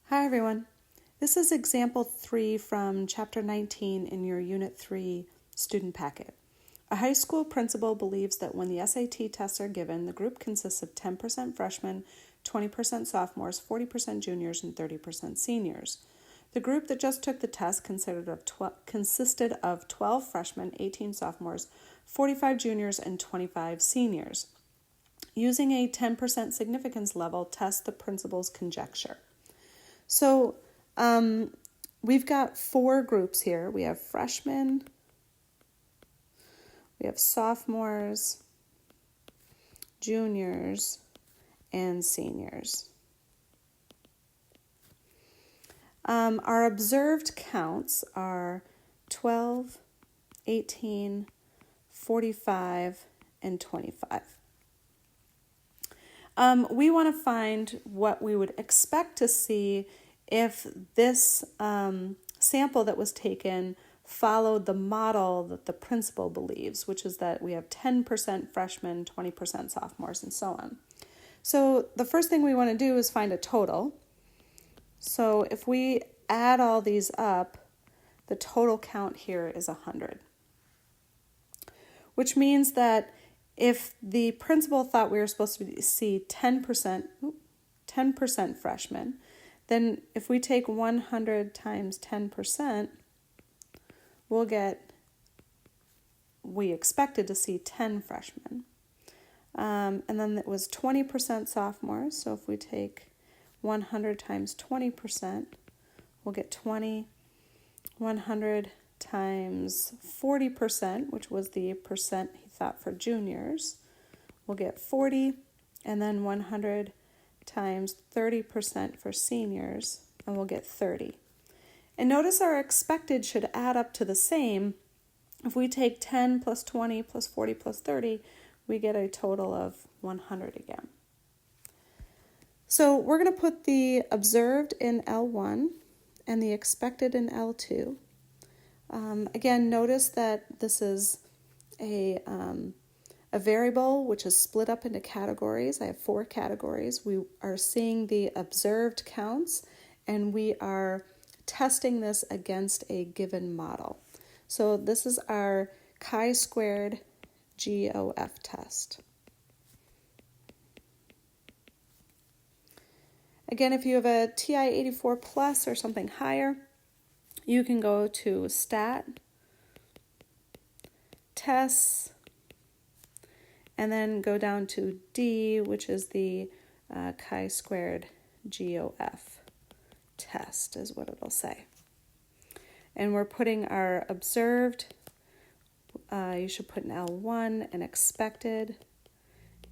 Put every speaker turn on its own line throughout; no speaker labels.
Hi everyone. This is example 3 from chapter 19 in your unit 3 student packet. A high school principal believes that when the SAT tests are given, the group consists of 10% freshmen, 20% sophomores, 40% juniors, and 30% seniors. The group that just took the test consisted of 12 freshmen, 18 sophomores, 45 juniors, and 25 seniors. Using a 10% significance level, test the principal's conjecture. So we've got 4 groups here. We have freshmen, we have sophomores, juniors, and seniors. Our observed counts are 12, 18, 45, and 25. We want to find what we would expect to see if this sample that was taken followed the model that the principal believes, which is that we have 10% freshmen, 20% sophomores, and so on. So the first thing we want to do is find a total. So if we add all these up, the total count here is 100, which means that if the principal thought we were supposed to see 10% freshmen, then if we take 100 times 10%, we expected to see 10 freshmen. And then it was 20% sophomores, so if we take 100 times 20%, we'll get 20. 100 times 40%, which was the percent he thought for juniors, we'll get 40, and then 100 times 30% for seniors, and we'll get 30. And notice our expected should add up to the same. If we take 10 plus 20 plus 40 plus 30, we get a total of 100 again. So we're going to put the observed in L1 and the expected in L2. Again, notice that this is a variable which is split up into categories. I have 4 categories. We are seeing the observed counts, and we are testing this against a given model. So this is our chi-squared GOF test. Again, if you have a TI 84 plus or something higher, you can go to Stat, Tests, and then go down to D, which is the chi-squared GOF test, is what it'll say. And we're putting our observed, you should put in L1, and expected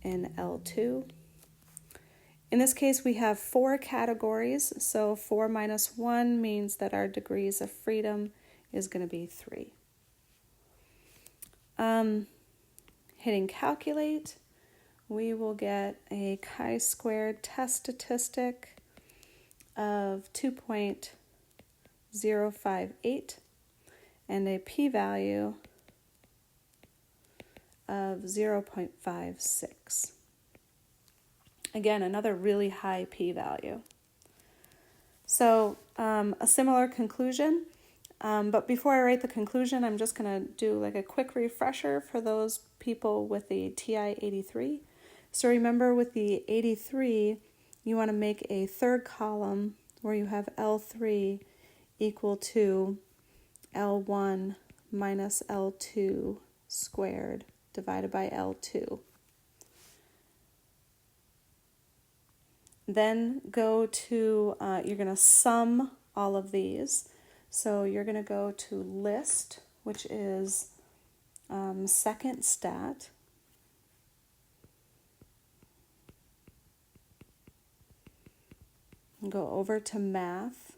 in L2. In this case, we have 4 categories, so 4 minus 1 means that our degrees of freedom is going to be 3. Hitting calculate, we will get a chi-squared test statistic of 2.058 and a p-value of 0.56. Again, another really high p-value. So a similar conclusion, but before I write the conclusion, I'm just going to do like a quick refresher for those people with the TI 83. So remember, with the 83, you want to make a third column where you have L3 equal to L1 minus L2 squared divided by L2. Then go to, you're going to sum all of these. So you're going to go to list, which is second stat. And go over to math.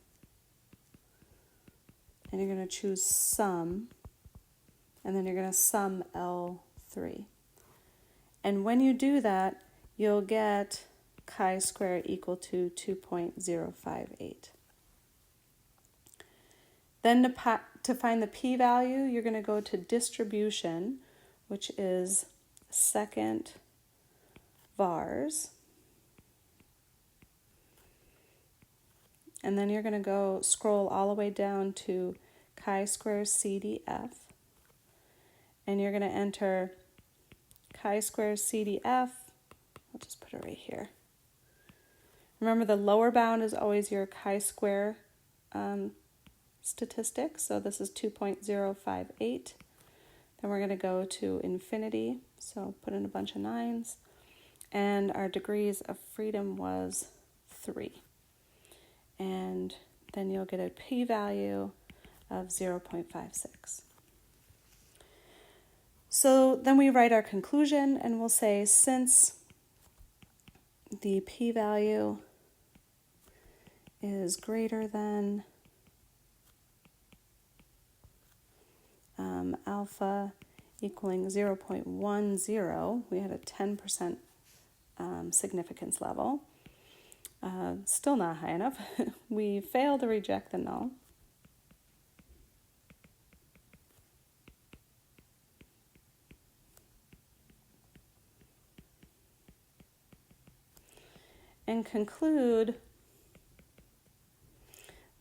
And you're going to choose sum. And then you're going to sum L3. And when you do that, you'll get chi-square equal to 2.058. Then to find the p-value, you're going to go to distribution, which is second vars. And then you're going to go scroll all the way down to chi-square CDF. And you're going to enter chi-square CDF. I'll just put it right here. Remember, the lower bound is always your chi-square statistic. So this is 2.058. Then we're going to go to infinity. So put in a bunch of 9s. And our degrees of freedom was 3. And then you'll get a p-value of 0.56. So then we write our conclusion, and we'll say since the p-value is greater than alpha equaling 0.10, we had a 10% significance level. Still not high enough. We fail to reject the null. And conclude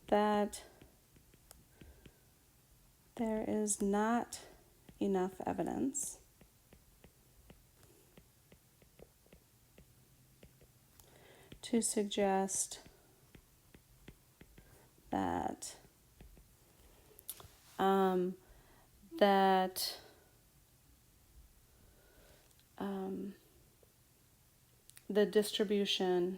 that there is not enough evidence to suggest that the distribution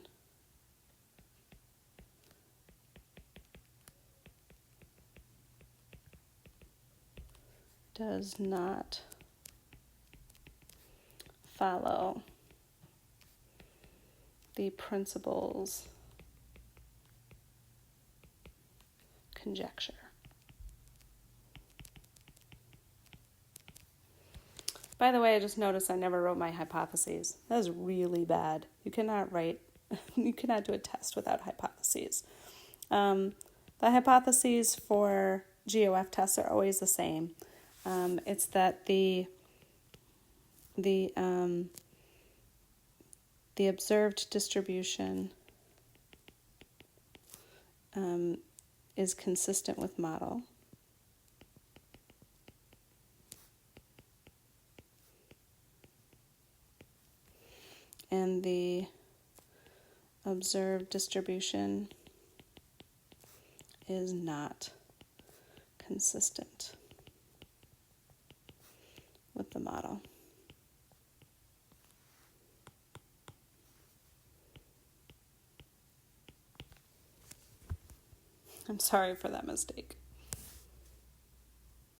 does not follow the principal's conjecture. By the way, I just noticed I never wrote my hypotheses. That is really bad. You cannot do a test without hypotheses. The hypotheses for GOF tests are always the same. It's that the observed distribution is consistent with model. And the observed distribution is not consistent with the model. I'm sorry for that mistake.